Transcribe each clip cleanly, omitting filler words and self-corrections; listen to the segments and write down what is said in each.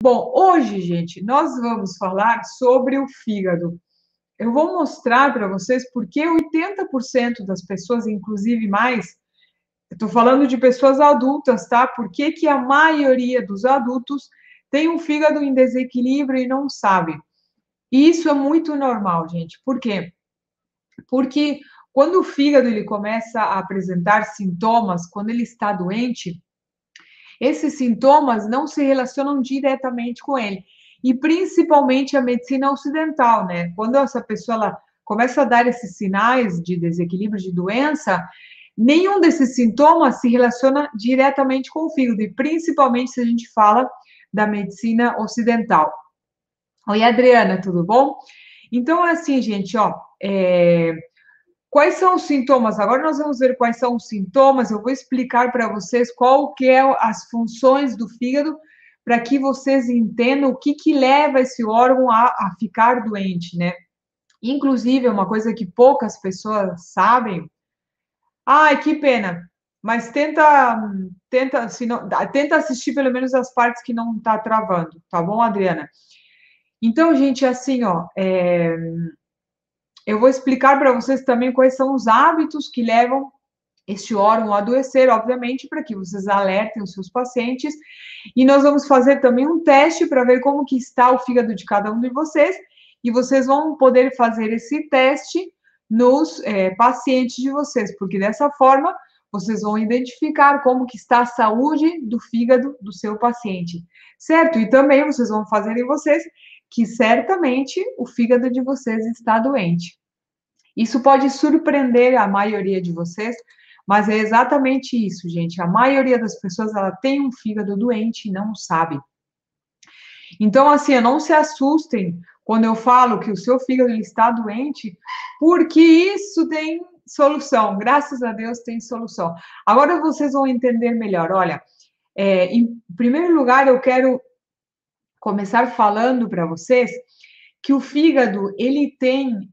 Bom, hoje, gente, nós vamos falar sobre o fígado. Eu vou mostrar para vocês porque 80% das pessoas, inclusive mais, eu estou falando de pessoas adultas, tá? Por que que a maioria dos adultos tem um fígado em desequilíbrio e não sabe? E isso é muito normal, gente. Por quê? Porque quando o fígado ele começa a apresentar sintomas, quando ele está doente, esses sintomas não se relacionam diretamente com ele. E principalmente a medicina ocidental, né? Quando essa pessoa ela começa a dar esses sinais de desequilíbrio de doença, nenhum desses sintomas se relaciona diretamente com o fígado, e principalmente se a gente fala da medicina ocidental. Oi, Adriana, tudo bom? Então, é assim, gente, ó, quais são os sintomas? Agora nós vamos ver quais são os sintomas. Eu vou explicar para vocês qual que é as funções do fígado para que vocês entendam o que que leva esse órgão a ficar doente, né? Inclusive, é uma coisa que poucas pessoas sabem. Ai, que pena. Mas tenta, se não, tenta assistir pelo menos as partes que não está travando, tá bom, Adriana? Então, gente, assim, ó, eu vou explicar para vocês também quais são os hábitos que levam este órgão a adoecer, obviamente, para que vocês alertem os seus pacientes. E nós vamos fazer também um teste para ver como que está o fígado de cada um de vocês. E vocês vão poder fazer esse teste nos pacientes de vocês, porque dessa forma vocês vão identificar como que está a saúde do fígado do seu paciente, certo? E também vocês vão fazer em vocês que certamente o fígado de vocês está doente. Isso pode surpreender a maioria de vocês, mas é exatamente isso, gente. A maioria das pessoas ela tem um fígado doente e não sabe. Então, assim, não se assustem quando eu falo que o seu fígado ele está doente, porque isso tem solução. Graças a Deus tem solução. Agora vocês vão entender melhor. Olha, em primeiro lugar, eu quero começar falando para vocês que o fígado ele tem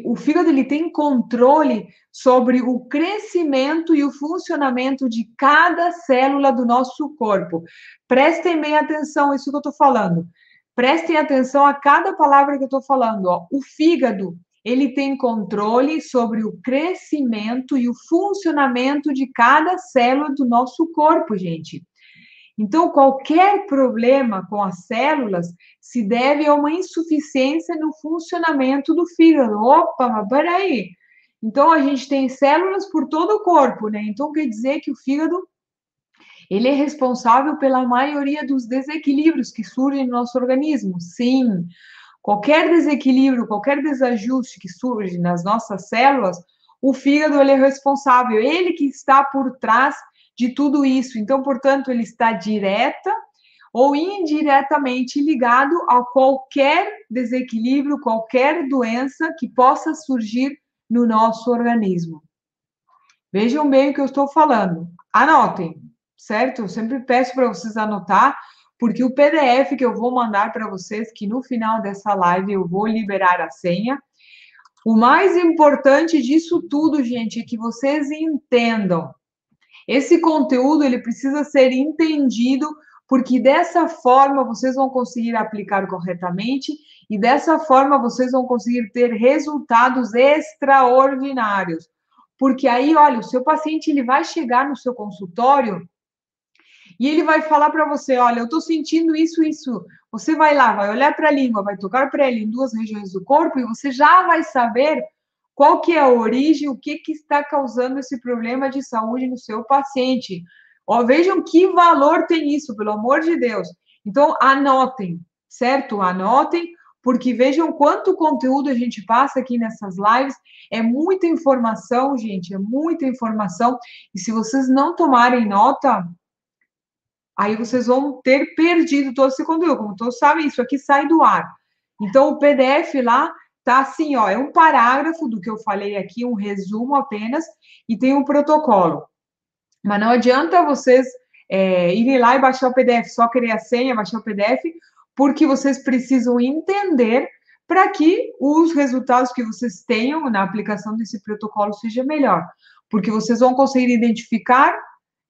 o fígado ele tem controle sobre o crescimento e o funcionamento de cada célula do nosso corpo. Prestem bem atenção a isso que eu estou falando. Prestem atenção a cada palavra que eu estou falando. Ó. O fígado ele tem controle sobre o crescimento e o funcionamento de cada célula do nosso corpo, gente. Então, qualquer problema com as células se deve a uma insuficiência no funcionamento do fígado. Opa, mas peraí. Então, a gente tem células por todo o corpo, né? Então, quer dizer que o fígado, ele é responsável pela maioria dos desequilíbrios que surgem no nosso organismo. Sim, qualquer desequilíbrio, qualquer desajuste que surge nas nossas células, o fígado, ele é responsável. Ele que está por trás de tudo isso. Então, portanto, ele está direta ou indiretamente ligado a qualquer desequilíbrio, qualquer doença que possa surgir no nosso organismo. Vejam bem o que eu estou falando. Anotem, certo? Eu sempre peço para vocês anotar, porque o PDF que eu vou mandar para vocês, que no final dessa live eu vou liberar a senha. O mais importante disso tudo, gente, é que vocês entendam. Esse conteúdo ele precisa ser entendido, porque dessa forma vocês vão conseguir aplicar corretamente e dessa forma vocês vão conseguir ter resultados extraordinários. Porque aí, olha, o seu paciente ele vai chegar no seu consultório e ele vai falar para você, olha, eu estou sentindo isso, isso. Você vai lá, vai olhar para a língua, vai tocar para ele em duas regiões do corpo e você já vai saber qual que é a origem, o que, que está causando esse problema de saúde no seu paciente. Ó, vejam que valor tem isso, pelo amor de Deus. Então, anotem, certo? Anotem, porque vejam quanto conteúdo a gente passa aqui nessas lives. É muita informação, gente, é muita informação. E se vocês não tomarem nota, aí vocês vão ter perdido todo esse conteúdo. Como todos sabem, isso aqui sai do ar. Então, o PDF lá tá assim, ó, é um parágrafo do que eu falei aqui, um resumo apenas, e tem um protocolo. Mas não adianta vocês irem lá e baixar o PDF, só querer a senha, baixar o PDF, porque vocês precisam entender para que os resultados que vocês tenham na aplicação desse protocolo seja melhor. Porque vocês vão conseguir identificar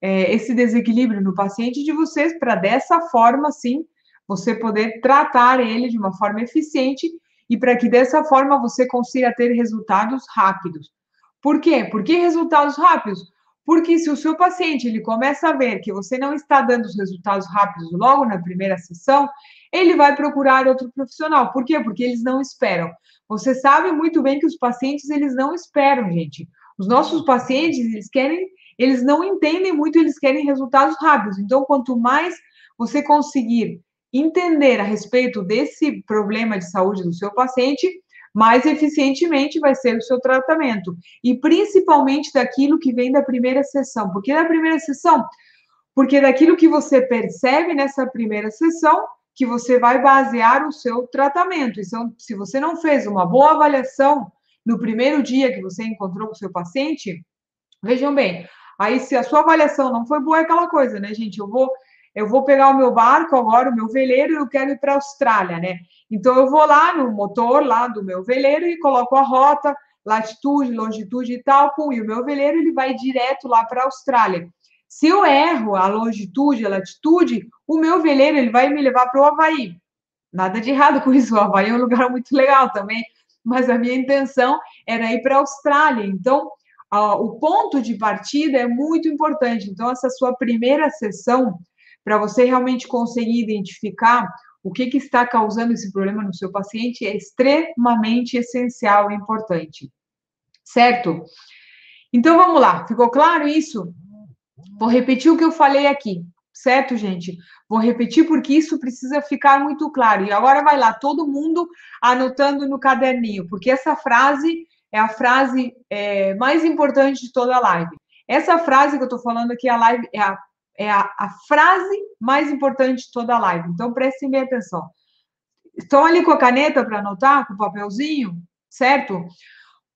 esse desequilíbrio no paciente de vocês, para dessa forma, sim, você poder tratar ele de uma forma eficiente e para que dessa forma você consiga ter resultados rápidos. Por quê? Por que resultados rápidos? Porque se o seu paciente ele começa a ver que você não está dando os resultados rápidos logo na primeira sessão, ele vai procurar outro profissional. Por quê? Porque eles não esperam. Você sabe muito bem que os pacientes eles não esperam, gente. Os nossos pacientes, eles não entendem muito, eles querem resultados rápidos. Então, quanto mais você conseguir entender a respeito desse problema de saúde do seu paciente, mais eficientemente vai ser o seu tratamento. E principalmente daquilo que vem da primeira sessão. Por que da primeira sessão? Porque daquilo que você percebe nessa primeira sessão, que você vai basear o seu tratamento. Então, se você não fez uma boa avaliação no primeiro dia que você encontrou com o seu paciente, vejam bem, aí se a sua avaliação não foi boa, é aquela coisa, né, gente? Eu vou pegar o meu barco agora, o meu veleiro, e eu quero ir para a Austrália, né? Então eu vou lá no motor lá do meu veleiro e coloco a rota, latitude, longitude e tal, pum, e o meu veleiro ele vai direto lá para a Austrália. Se eu erro a longitude, a latitude, o meu veleiro ele vai me levar para o Havaí. Nada de errado com isso, o Havaí é um lugar muito legal também, mas a minha intenção era ir para a Austrália. Então, o ponto de partida é muito importante. Então, essa sua primeira sessão, para você realmente conseguir identificar o que está causando esse problema no seu paciente, é extremamente essencial e importante. Certo? Então, vamos lá. Ficou claro isso? Vou repetir o que eu falei aqui, certo, gente? Vou repetir porque isso precisa ficar muito claro. E agora vai lá, todo mundo anotando no caderninho, porque essa frase é a frase mais importante de toda a live. Essa frase que eu estou falando aqui, a live, a frase mais importante de toda a live. Então, prestem bem atenção. Estão ali com a caneta para anotar, com o papelzinho, certo?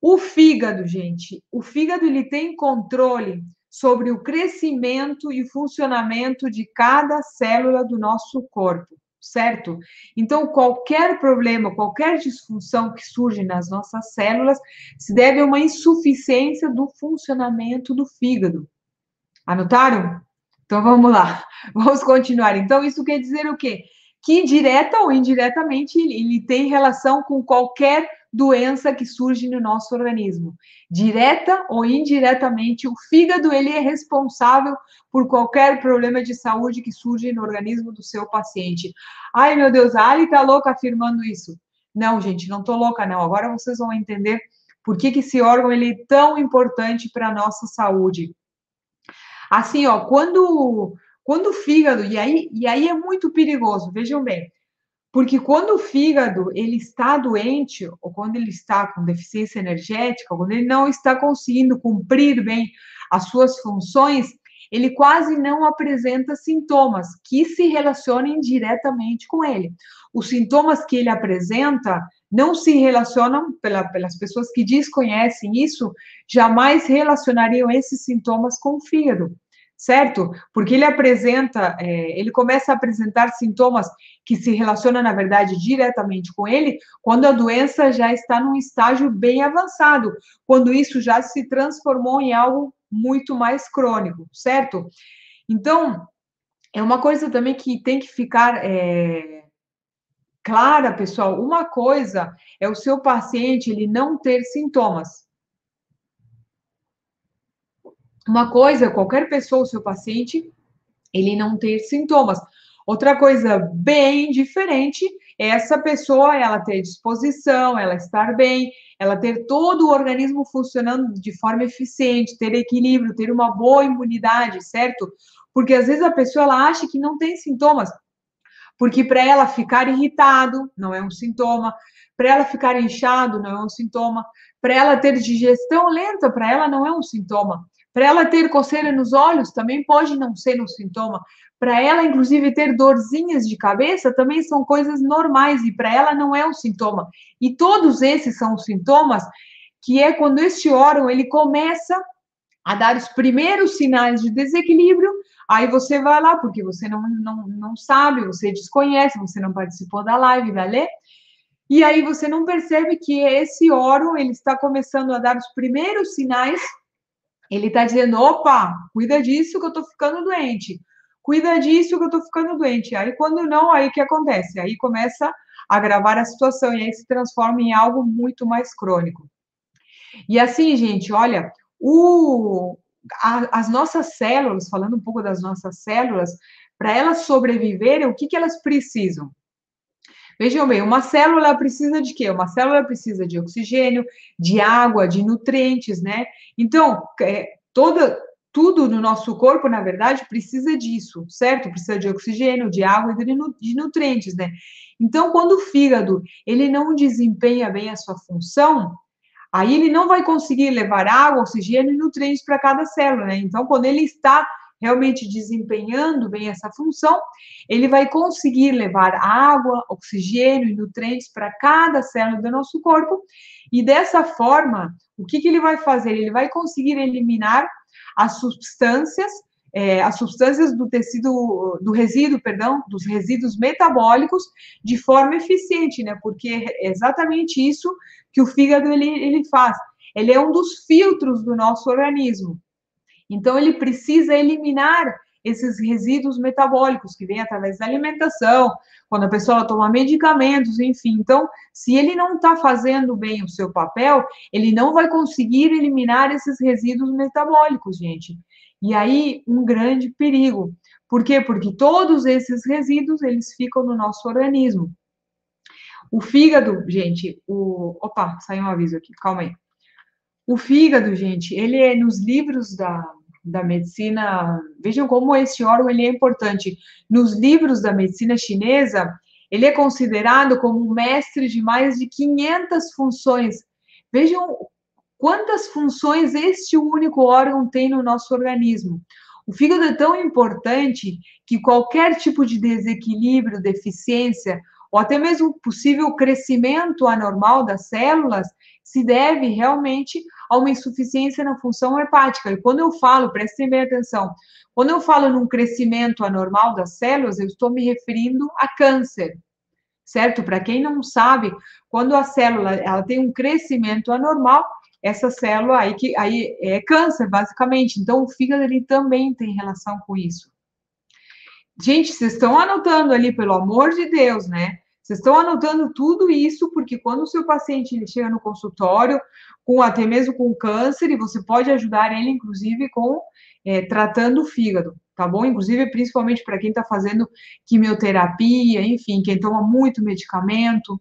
O fígado, gente, o fígado ele tem controle sobre o crescimento e funcionamento de cada célula do nosso corpo, certo? Então, qualquer problema, qualquer disfunção que surge nas nossas células se deve a uma insuficiência do funcionamento do fígado. Anotaram? Então, vamos lá. Vamos continuar. Então, isso quer dizer o quê? Que direta ou indiretamente ele tem relação com qualquer doença que surge no nosso organismo. Direta ou indiretamente, o fígado ele é responsável por qualquer problema de saúde que surge no organismo do seu paciente. Ai, meu Deus, a Ali tá louca afirmando isso. Não, gente, não tô louca, não. Agora vocês vão entender por que esse órgão ele é tão importante para a nossa saúde. Assim, ó, quando o fígado, e aí é muito perigoso, vejam bem, porque quando o fígado ele está doente, ou quando ele está com deficiência energética, ou quando ele não está conseguindo cumprir bem as suas funções, ele quase não apresenta sintomas que se relacionem diretamente com ele. Os sintomas que ele apresenta não se relacionam, pelas pessoas que desconhecem isso, jamais relacionariam esses sintomas com o fígado, certo? Porque ele começa a apresentar sintomas que se relacionam, na verdade, diretamente com ele, quando a doença já está num estágio bem avançado, quando isso já se transformou em algo muito mais crônico, certo? Então, é uma coisa também que tem que ficar clara, pessoal. Uma coisa é o seu paciente ele não ter sintomas. Uma coisa, qualquer pessoa, o seu paciente, ele não ter sintomas. Outra coisa bem diferente é essa pessoa, ela ter disposição, ela estar bem, ela ter todo o organismo funcionando de forma eficiente, ter equilíbrio, ter uma boa imunidade, certo? Porque às vezes a pessoa ela acha que não tem sintomas, porque para ela ficar irritado não é um sintoma, para ela ficar inchado não é um sintoma, para ela ter digestão lenta, para ela não é um sintoma. Para ela ter coceira nos olhos, também pode não ser um sintoma. Para ela, inclusive, ter dorzinhas de cabeça também são coisas normais e para ela não é um sintoma. E todos esses são sintomas que é quando este órgão ele começa a dar os primeiros sinais de desequilíbrio, aí você vai lá, porque você não sabe, você desconhece, você não participou da live, da Lê, e aí você não percebe que esse órgão ele está começando a dar os primeiros sinais Ele está dizendo, opa, cuida disso que eu estou ficando doente. Cuida disso que eu estou ficando doente. Aí, quando não, aí o que acontece? Aí começa a agravar a situação e aí se transforma em algo muito mais crônico. E assim, gente, olha, as nossas células, falando um pouco das nossas células, para elas sobreviverem, o que elas precisam? Vejam bem, uma célula precisa de quê? Uma célula precisa de oxigênio, de água, de nutrientes, né? Então, tudo no nosso corpo, na verdade, precisa disso, certo? Precisa de oxigênio, de água e de nutrientes, né? Então, quando o fígado ele não desempenha bem a sua função, aí ele não vai conseguir levar água, oxigênio e nutrientes para cada célula, né? Então, quando ele está realmente desempenhando bem essa função, ele vai conseguir levar água, oxigênio e nutrientes para cada célula do nosso corpo, e dessa forma, o que ele vai fazer? Ele vai conseguir eliminar as substâncias do tecido, do resíduo, perdão, dos resíduos metabólicos de forma eficiente, né? Porque é exatamente isso que o fígado ele faz. Ele é um dos filtros do nosso organismo. Então, ele precisa eliminar esses resíduos metabólicos que vêm através da alimentação, quando a pessoa toma medicamentos, enfim. Então, se ele não está fazendo bem o seu papel, ele não vai conseguir eliminar esses resíduos metabólicos, gente. E aí, um grande perigo. Por quê? Porque todos esses resíduos, eles ficam no nosso organismo. O fígado, gente, Opa, saiu um aviso aqui, calma aí. O fígado, gente, ele é nos livros da medicina, vejam como esse órgão ele é importante. Nos livros da medicina chinesa, ele é considerado como o mestre de mais de 500 funções. Vejam quantas funções este único órgão tem no nosso organismo. O fígado é tão importante que qualquer tipo de desequilíbrio, deficiência, ou até mesmo possível crescimento anormal das células, se deve realmente a uma insuficiência na função hepática. E quando eu falo, prestem bem atenção, quando eu falo num crescimento anormal das células, eu estou me referindo a câncer, certo? Para quem não sabe, quando a célula ela tem um crescimento anormal, essa célula aí é câncer, basicamente. Então, o fígado ele também tem relação com isso. Gente, vocês estão anotando ali, pelo amor de Deus, né? Vocês estão anotando tudo isso, porque quando o seu paciente ele chega no consultório, até mesmo com câncer, e você pode ajudar ele, inclusive, tratando o fígado, tá bom? Inclusive, principalmente para quem está fazendo quimioterapia, enfim, quem toma muito medicamento,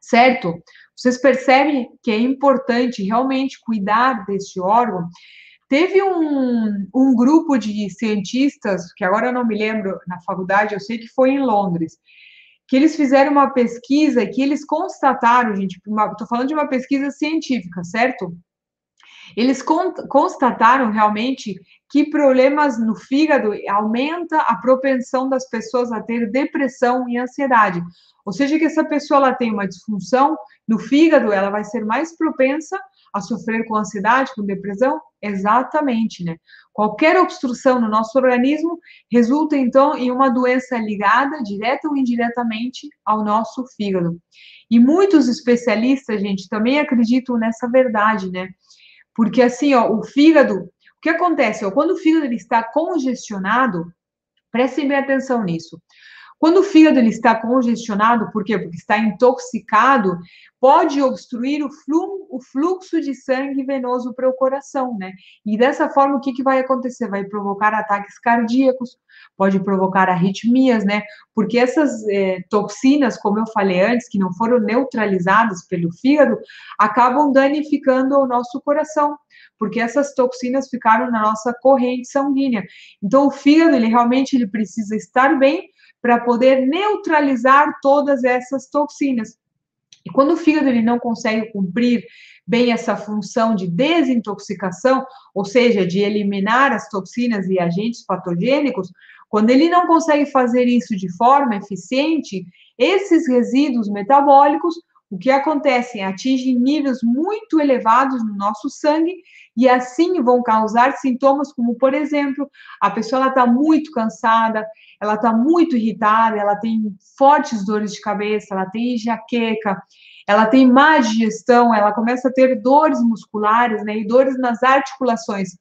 certo? Vocês percebem que é importante realmente cuidar deste órgão. Teve um grupo de cientistas, que agora eu não me lembro na faculdade, eu sei que foi em Londres, que eles fizeram uma pesquisa e que eles constataram, gente, estou falando de uma pesquisa científica, certo? Eles constataram realmente que problemas no fígado aumenta a propensão das pessoas a ter depressão e ansiedade. Ou seja, que essa pessoa ela tem uma disfunção no fígado, ela vai ser mais propensa a sofrer com ansiedade, com depressão? Exatamente, né? Qualquer obstrução no nosso organismo resulta, então, em uma doença ligada, direta ou indiretamente, ao nosso fígado. E muitos especialistas, gente, também acreditam nessa verdade, né? Porque assim, ó, o fígado, o que acontece? Ó, quando o fígado ele está congestionado, prestem bem atenção nisso. Quando o fígado ele está congestionado, por quê? Porque está intoxicado, pode obstruir o fluxo de sangue venoso para o coração, né? E dessa forma, o que vai acontecer? Vai provocar ataques cardíacos, pode provocar arritmias, né? Porque essas toxinas, como eu falei antes, que não foram neutralizadas pelo fígado, acabam danificando o nosso coração, porque essas toxinas ficaram na nossa corrente sanguínea. Então, o fígado, ele realmente ele precisa estar bem para poder neutralizar todas essas toxinas. E quando o fígado ele não consegue cumprir bem essa função de desintoxicação, ou seja, de eliminar as toxinas e agentes patogênicos, quando ele não consegue fazer isso de forma eficiente, esses resíduos metabólicos, o que acontece? Atingem níveis muito elevados no nosso sangue e assim vão causar sintomas como, por exemplo, a pessoa está muito cansada, ela está muito irritada, ela tem fortes dores de cabeça, ela tem enxaqueca, ela tem má digestão, ela começa a ter dores musculares, né, e dores nas articulações.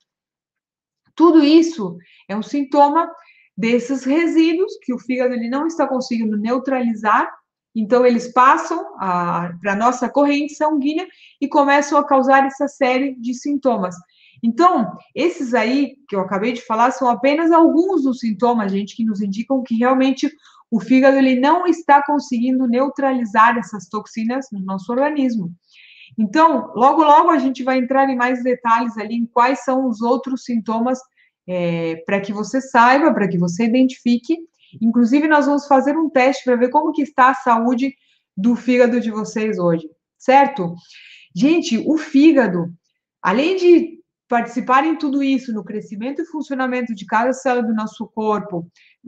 Tudo isso é um sintoma desses resíduos que o fígado ele não está conseguindo neutralizar, então eles passam para a nossa corrente sanguínea e começam a causar essa série de sintomas. Então, esses aí que eu acabei de falar são apenas alguns dos sintomas, gente, que nos indicam que realmente o fígado ele não está conseguindo neutralizar essas toxinas no nosso organismo. Então, logo, logo a gente vai entrar em mais detalhes ali em quais são os outros sintomas para que você saiba, para que você identifique. Inclusive, nós vamos fazer um teste para ver como que está a saúde do fígado de vocês hoje, certo? Gente, o fígado, além de participar em tudo isso, no crescimento e funcionamento de cada célula do nosso corpo,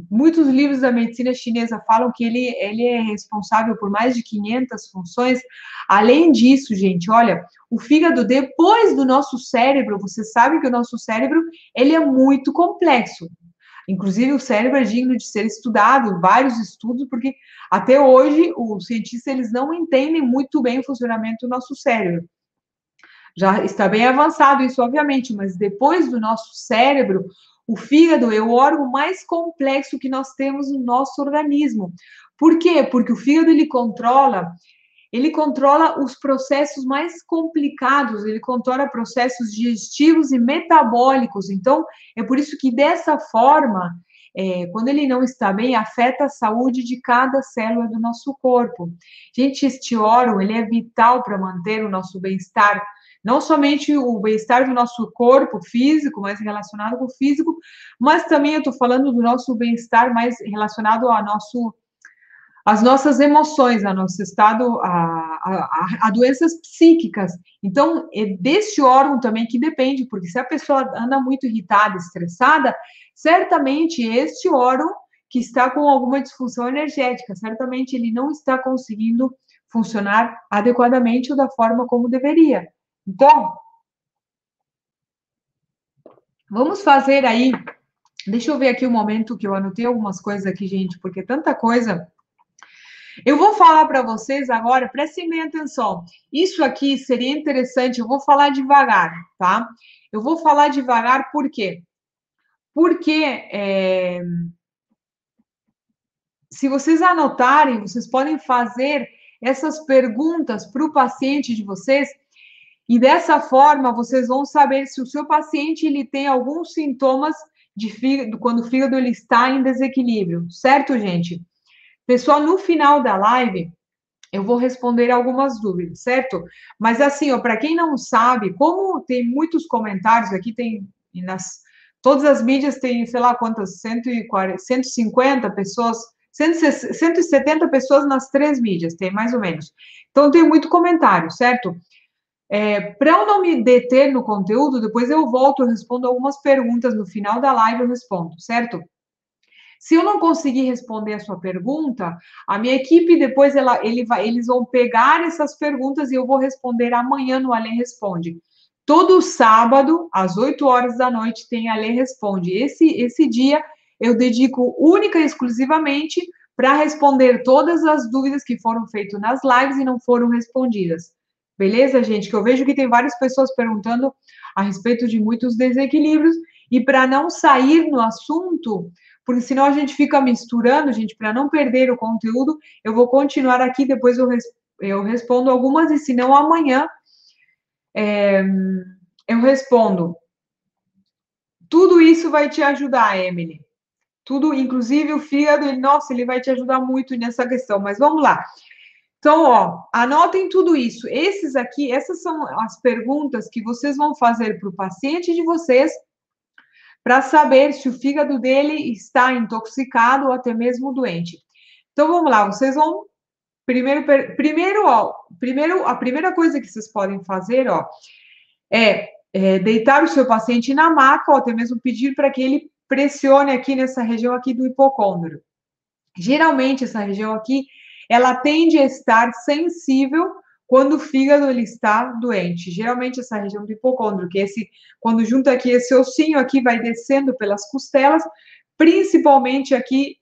muitos livros da medicina chinesa falam que ele é responsável por mais de 500 funções. Além disso, gente, olha, o fígado, depois do nosso cérebro, você sabe que o nosso cérebro, ele é muito complexo. Inclusive, o cérebro é digno de ser estudado, vários estudos, porque até hoje os cientistas eles não entendem muito bem o funcionamento do nosso cérebro. Já está bem avançado isso, obviamente, mas depois do nosso cérebro, o fígado é o órgão mais complexo que nós temos no nosso organismo. Por quê? Porque o fígado ele controla os processos mais complicados, ele controla processos digestivos e metabólicos. Então, é por isso que dessa forma, quando ele não está bem, afeta a saúde de cada célula do nosso corpo. Gente, este órgão, ele é vital para manter o nosso bem-estar, não somente o bem-estar do nosso corpo físico, mais relacionado com o físico, mas também eu estou falando do nosso bem-estar mais relacionado ao nosso as nossas emoções, a nosso estado, a doenças psíquicas. Então, é desse órgão também que depende, porque se a pessoa anda muito irritada, estressada, certamente este órgão que está com alguma disfunção energética, certamente ele não está conseguindo funcionar adequadamente ou da forma como deveria. Então, vamos fazer aí, deixa eu ver aqui o momento que eu anotei algumas coisas aqui, gente, porque tanta coisa. Eu vou falar para vocês agora, prestem bem atenção. Isso aqui seria interessante, eu vou falar devagar, tá? Eu vou falar devagar por quê? Porque se vocês anotarem, vocês podem fazer essas perguntas para o paciente de vocês e dessa forma vocês vão saber se o seu paciente ele tem alguns sintomas de fígado, quando o fígado ele está em desequilíbrio, certo, gente? Pessoal, no final da live, eu vou responder algumas dúvidas, certo? Mas assim, ó, para quem não sabe, como tem muitos comentários aqui, tem nas todas as mídias tem, sei lá quantas, 140, 150 pessoas, 170 pessoas nas três mídias, tem mais ou menos. Então tem muito comentário, certo? Para eu não me deter no conteúdo, depois eu volto, eu respondo algumas perguntas no final da live, eu respondo, certo? Se eu não conseguir responder a sua pergunta, a minha equipe depois eles vão pegar essas perguntas e eu vou responder amanhã no Alê Responde. Todo sábado, às 8 horas da noite, tem Alê Responde. Esse dia eu dedico única e exclusivamente para responder todas as dúvidas que foram feitas nas lives e não foram respondidas. Beleza, gente? Que eu vejo que tem várias pessoas perguntando a respeito de muitos desequilíbrios, e para não sair no assunto, porque senão a gente fica misturando, gente, para não perder o conteúdo, eu vou continuar aqui, depois eu respondo algumas, e se não, amanhã eu respondo. Tudo isso vai te ajudar, Emily. Tudo, inclusive o fígado, nossa, ele vai te ajudar muito nessa questão, mas vamos lá. Então, ó, anotem tudo isso. Essas são as perguntas que vocês vão fazer para o paciente de vocês, para saber se o fígado dele está intoxicado ou até mesmo doente. Então, vamos lá, vocês vão. Primeiro, a primeira coisa que vocês podem fazer, ó, é deitar o seu paciente na maca, ou até mesmo pedir para que ele pressione aqui nessa região aqui do hipocôndrio. Geralmente, essa região aqui, ela tende a estar sensível quando o fígado ele está doente. Geralmente, essa região do hipocôndrio, que quando junta aqui esse ossinho aqui, vai descendo pelas costelas, principalmente aqui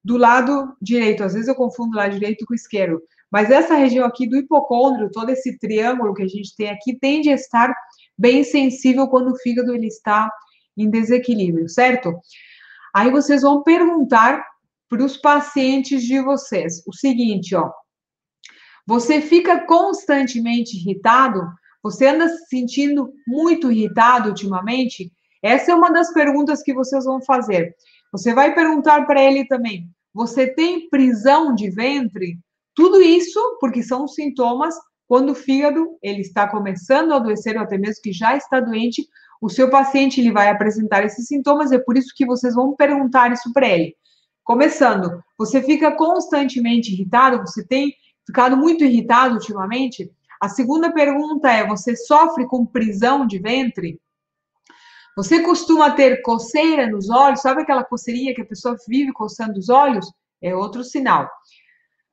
do lado direito. Às vezes eu confundo o lado direito com o esquerdo. Mas essa região aqui do hipocôndrio, todo esse triângulo que a gente tem aqui, tende a estar bem sensível quando o fígado ele está em desequilíbrio, certo? Aí vocês vão perguntar para os pacientes de vocês o seguinte, ó. Você fica constantemente irritado? Você anda se sentindo muito irritado ultimamente? Essa é uma das perguntas que vocês vão fazer. Você vai perguntar para ele também: você tem prisão de ventre? Tudo isso porque são sintomas quando o fígado ele está começando a adoecer ou até mesmo que já está doente, o seu paciente ele vai apresentar esses sintomas, é por isso que vocês vão perguntar isso para ele. Começando, você fica constantemente irritado? Você tem ficado muito irritado ultimamente? A segunda pergunta é: você sofre com prisão de ventre? Você costuma ter coceira nos olhos? Sabe aquela coceirinha que a pessoa vive coçando os olhos? É outro sinal.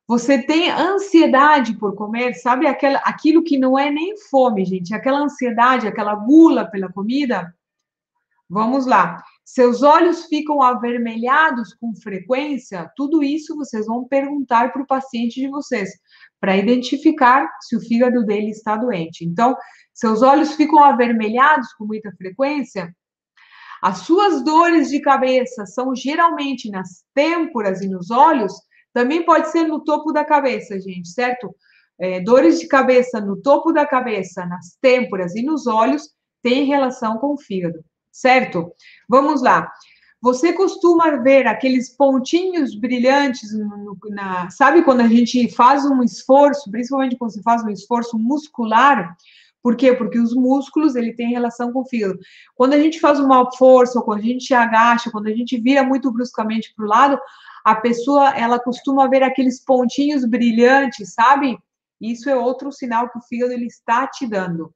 Você tem ansiedade por comer? Sabe aquilo que não é nem fome, gente? Aquela ansiedade, aquela gula pela comida? Vamos lá. Seus olhos ficam avermelhados com frequência? Tudo isso vocês vão perguntar para o paciente de vocês, para identificar se o fígado dele está doente. Então, seus olhos ficam avermelhados com muita frequência? As suas dores de cabeça são geralmente nas têmporas e nos olhos? Também pode ser no topo da cabeça, gente, certo? Dores de cabeça no topo da cabeça, nas têmporas e nos olhos, tem relação com o fígado, certo? Vamos lá. Você costuma ver aqueles pontinhos brilhantes sabe quando a gente faz um esforço, principalmente quando você faz um esforço muscular? Por quê? Porque os músculos, ele tem relação com o fígado. Quando a gente faz uma força, ou quando a gente agacha, quando a gente vira muito bruscamente para o lado, a pessoa, ela costuma ver aqueles pontinhos brilhantes, sabe? Isso é outro sinal que o fígado, ele está te dando.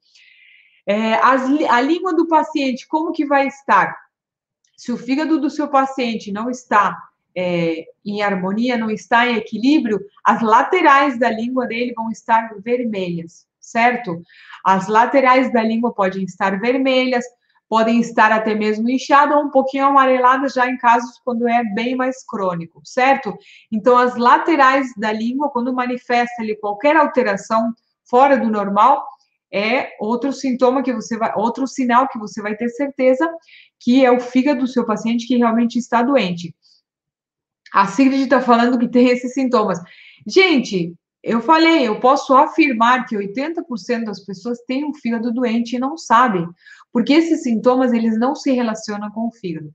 A língua do paciente, como que vai estar? Se o fígado do seu paciente não está em harmonia, não está em equilíbrio, as laterais da língua dele vão estar vermelhas, certo? As laterais da língua podem estar vermelhas, podem estar até mesmo inchadas ou um pouquinho amareladas já em casos quando é bem mais crônico, certo? Então, as laterais da língua, quando manifesta ali qualquer alteração fora do normal, é outro sintoma que você vai, outro sinal que você vai ter certeza que é o fígado do seu paciente que realmente está doente. A Sigrid está falando que tem esses sintomas. Gente, eu falei, eu posso afirmar que 80% das pessoas têm um fígado doente e não sabem, porque esses sintomas, eles não se relacionam com o fígado.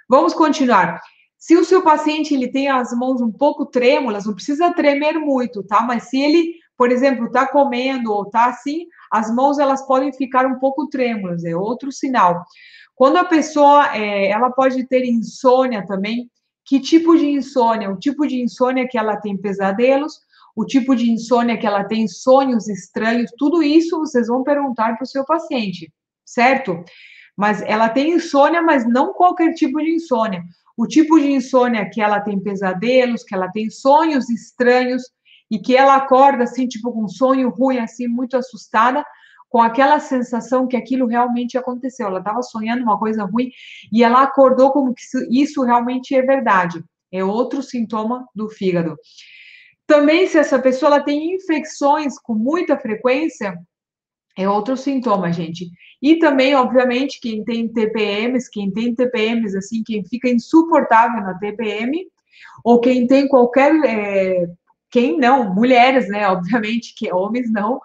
Vamos continuar. Se o seu paciente, ele tem as mãos um pouco trêmulas, não precisa tremer muito, tá? Mas se ele, por exemplo, está comendo ou está assim, as mãos, elas podem ficar um pouco trêmulas, é outro sinal. Quando a pessoa, ela pode ter insônia também. Que tipo de insônia? O tipo de insônia que ela tem pesadelos, o tipo de insônia que ela tem sonhos estranhos, tudo isso vocês vão perguntar para o seu paciente, certo? Mas ela tem insônia, mas não qualquer tipo de insônia. O tipo de insônia que ela tem pesadelos, que ela tem sonhos estranhos e que ela acorda assim, tipo com um sonho ruim, assim, muito assustada, com aquela sensação que aquilo realmente aconteceu. Ela estava sonhando uma coisa ruim e ela acordou como que isso realmente é verdade. É outro sintoma do fígado. Também, se essa pessoa ela tem infecções com muita frequência, é outro sintoma, gente. E também, obviamente, quem tem TPMs, assim, quem fica insuportável na TPM, ou quem tem qualquer. Quem não, mulheres, né? Obviamente, que homens não.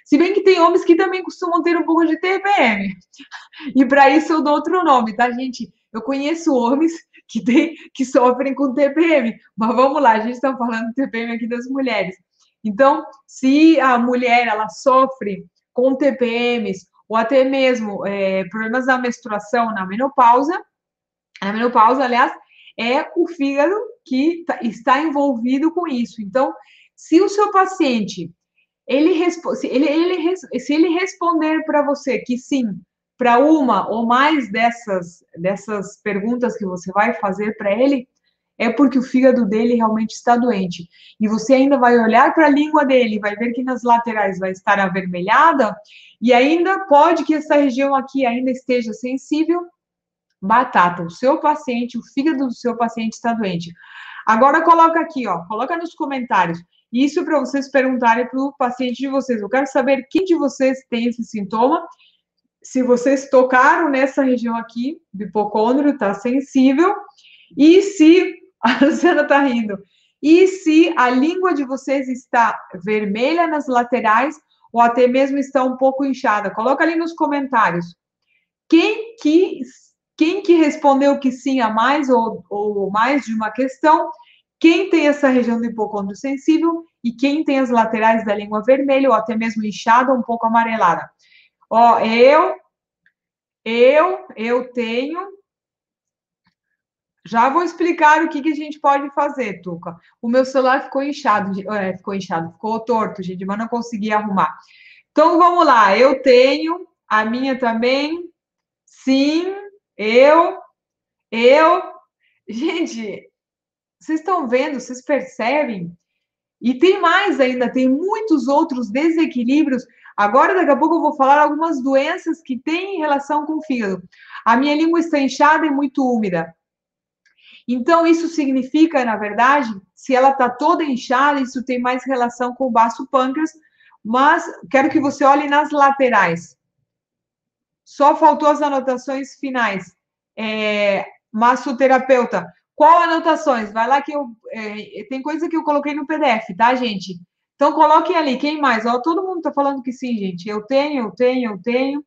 Se bem que tem homens que também costumam ter um pouco de TPM. E para isso eu dou outro nome, tá, gente? Eu conheço homens que sofrem com TPM. Mas vamos lá, a gente está falando de TPM aqui das mulheres. Então, se a mulher ela sofre com TPMs ou até mesmo problemas da menstruação na menopausa, aliás, é o fígado que está envolvido com isso. Então, se o seu paciente se ele responder para você que sim, para uma ou mais dessas perguntas que você vai fazer para ele, é porque o fígado dele realmente está doente. E você ainda vai olhar para a língua dele, vai ver que nas laterais vai estar avermelhada, e ainda pode que essa região aqui ainda esteja sensível. Batata, o seu paciente, o fígado do seu paciente está doente. Agora coloca aqui, ó, coloca nos comentários. Isso para vocês perguntarem para o paciente de vocês. Eu quero saber quem de vocês tem esse sintoma. se vocês tocaram nessa região aqui do hipocôndrio, tá sensível, e se, a Luciana tá rindo, e se a língua de vocês está vermelha nas laterais, ou até mesmo está um pouco inchada. Coloca ali nos comentários. Quem que, quem que respondeu que sim a mais, ou mais de uma questão, quem tem essa região do hipocôndrio sensível, e quem tem as laterais da língua vermelha, ou até mesmo inchada, um pouco amarelada. Ó, eu tenho. Já vou explicar o que, que a gente pode fazer, Tuca. O meu celular ficou torto, gente, mas não consegui arrumar. Então vamos lá, eu tenho, a minha também, sim, eu, eu. Gente, vocês estão vendo, vocês percebem? E tem mais ainda, tem muitos outros desequilíbrios. Agora, daqui a pouco, eu vou falar algumas doenças que têm relação com o fígado. A minha língua está inchada e muito úmida. Então, isso significa, na verdade, se ela está toda inchada, isso tem mais relação com o baço pâncreas, mas quero que você olhe nas laterais. Só faltou as anotações finais. Massoterapeuta, qual anotações? Vai lá que tem coisa que eu coloquei no PDF, tá, gente? Então, coloquem ali. Quem mais? Ó, todo mundo está falando que sim, gente. Eu tenho. Tenho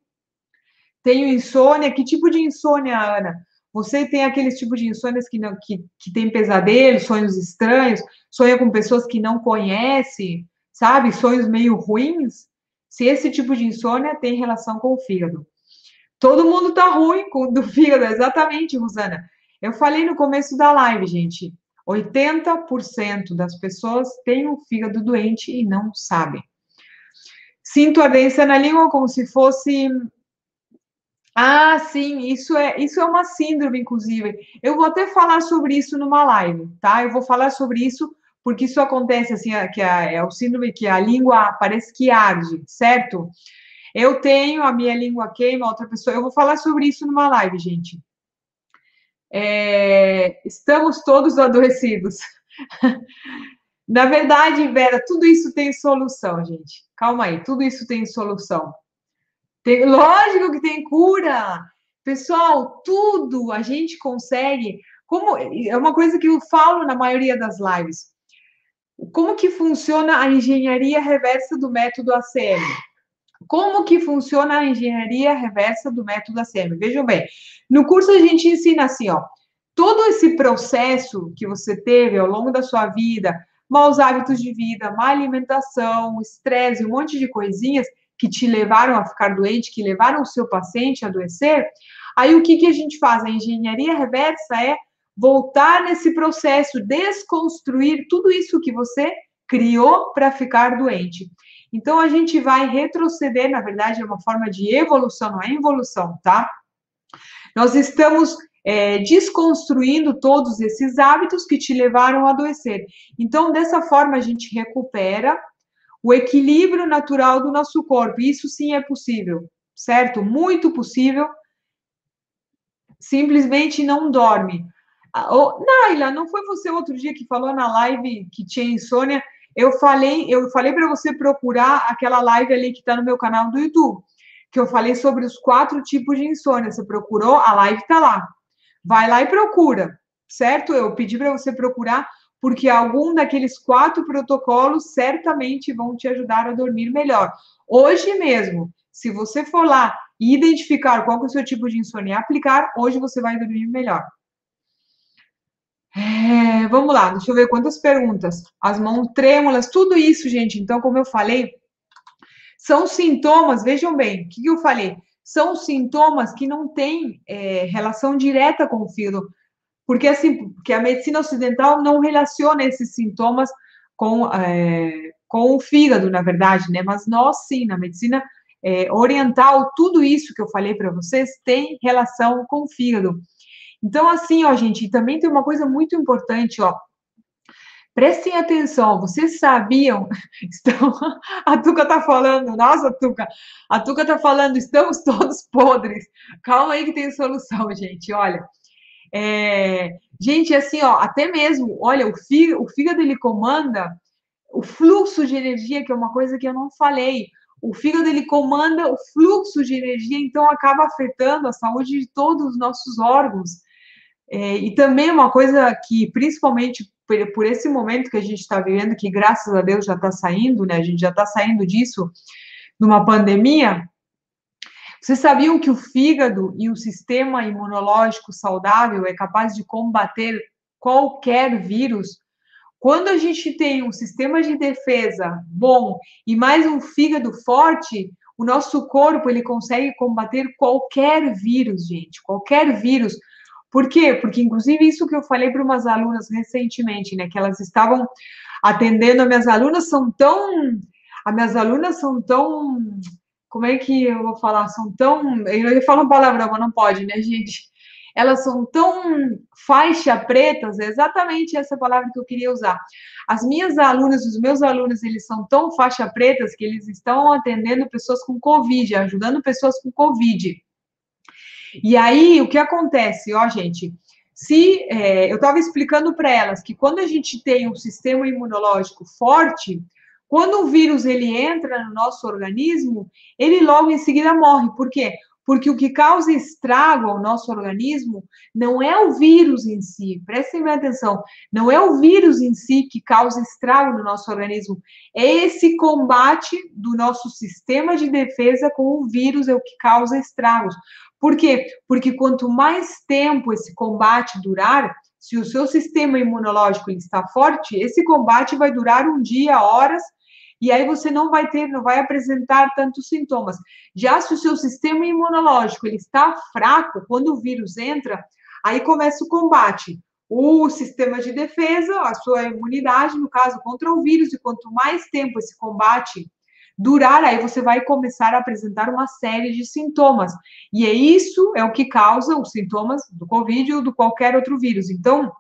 insônia. Que tipo de insônia, Ana? Você tem aqueles tipos de insônias que tem pesadelos, sonhos estranhos, sonha com pessoas que não conhece, sabe? Sonhos meio ruins. Se esse tipo de insônia tem relação com o fígado. Todo mundo tá ruim do fígado, exatamente, Rosana. Eu falei no começo da live, gente. 80% das pessoas têm o fígado doente e não sabem. Sinto ardência na língua como se fosse. Ah, sim, isso é uma síndrome, inclusive. Eu vou até falar sobre isso numa live, tá? Eu vou falar sobre isso porque isso acontece assim, é o síndrome que a língua parece que arde, certo? Eu tenho, a minha língua queima, outra pessoa. Eu vou falar sobre isso numa live, gente. Estamos todos adoecidos. Na verdade, Vera, tudo isso tem solução, gente. Calma aí, tudo isso tem solução. Lógico que tem cura. Pessoal, tudo a gente consegue. Como é uma coisa que eu falo na maioria das lives. Como que funciona a engenharia reversa do método ACM? Como que funciona a engenharia reversa do método ACM? Vejam bem, no curso a gente ensina assim, ó, todo esse processo que você teve ao longo da sua vida, maus hábitos de vida, má alimentação, estresse, um monte de coisinhas que te levaram a ficar doente, que levaram o seu paciente a adoecer, aí o que, que a gente faz? A engenharia reversa é voltar nesse processo, desconstruir tudo isso que você criou para ficar doente. Então, a gente vai retroceder, na verdade, é uma forma de evolução, não é involução, tá? Nós estamos desconstruindo todos esses hábitos que te levaram a adoecer. Então, dessa forma, a gente recupera o equilíbrio natural do nosso corpo. Isso sim é possível, certo? Muito possível. Simplesmente não dorme. Naila, não foi você outro dia que falou na live que tinha insônia? Eu falei para você procurar aquela live ali que está no meu canal do YouTube, que eu falei sobre os 4 tipos de insônia. Você procurou? A live está lá. Vai lá e procura, certo? Eu pedi para você procurar, porque algum daqueles 4 protocolos certamente vão te ajudar a dormir melhor. Hoje mesmo, se você for lá e identificar qual é o seu tipo de insônia e aplicar, hoje você vai dormir melhor. Vamos lá, deixa eu ver quantas perguntas. As mãos trêmulas, tudo isso, gente. Então, como eu falei, são sintomas, vejam bem, o que eu falei? São sintomas que não têm relação direta com o fígado, porque assim, porque a medicina ocidental não relaciona esses sintomas com o fígado, na verdade, né? Mas nós sim, na medicina oriental, tudo isso que eu falei para vocês tem relação com o fígado. Então, assim, ó, gente, também tem uma coisa muito importante, ó. Prestem atenção, vocês sabiam? A Tuca tá falando, nossa, Tuca, a Tuca tá falando, estamos todos podres. Calma aí que tem solução, gente. Olha, gente, assim, ó, até mesmo, olha, o fígado ele comanda o fluxo de energia, que é uma coisa que eu não falei. o fígado, ele comanda o fluxo de energia, então acaba afetando a saúde de todos os nossos órgãos. E também uma coisa que, principalmente por esse momento que a gente está vivendo, que graças a Deus já está saindo, né? A gente já está saindo disso, numa pandemia. Vocês sabiam que o fígado e o sistema imunológico saudável é capaz de combater qualquer vírus? Quando a gente tem um sistema de defesa bom e mais um fígado forte, o nosso corpo ele consegue combater qualquer vírus, gente, qualquer vírus. Por quê? Porque, inclusive, isso que eu falei para umas alunas recentemente, né? Que elas estavam atendendo, as minhas alunas são tão, como é que eu vou falar? São tão, eu ia falar uma palavrão, mas não pode, né, gente? Elas são tão faixa pretas, é exatamente essa palavra que eu queria usar. As minhas alunas, os meus alunos, eles são tão faixa pretas que eles estão atendendo pessoas com Covid, ajudando pessoas com Covid. E aí, o que acontece, ó, gente, eu estava explicando para elas que quando a gente tem um sistema imunológico forte, quando o vírus ele entra no nosso organismo, ele logo em seguida morre. Por quê? Porque o que causa estrago ao nosso organismo não é o vírus em si, prestem bem atenção, não é o vírus em si que causa estrago no nosso organismo, é esse combate do nosso sistema de defesa com o vírus é o que causa estragos. Por quê? Porque quanto mais tempo esse combate durar, se o seu sistema imunológico está forte, esse combate vai durar um dia, horas, e aí você não vai apresentar tantos sintomas. Já se o seu sistema imunológico ele está fraco, quando o vírus entra, aí começa o combate. O sistema de defesa, a sua imunidade, no caso, contra o vírus, e quanto mais tempo esse combate durar, aí você vai começar a apresentar uma série de sintomas. E isso é o que causa os sintomas do Covid ou de qualquer outro vírus. Então,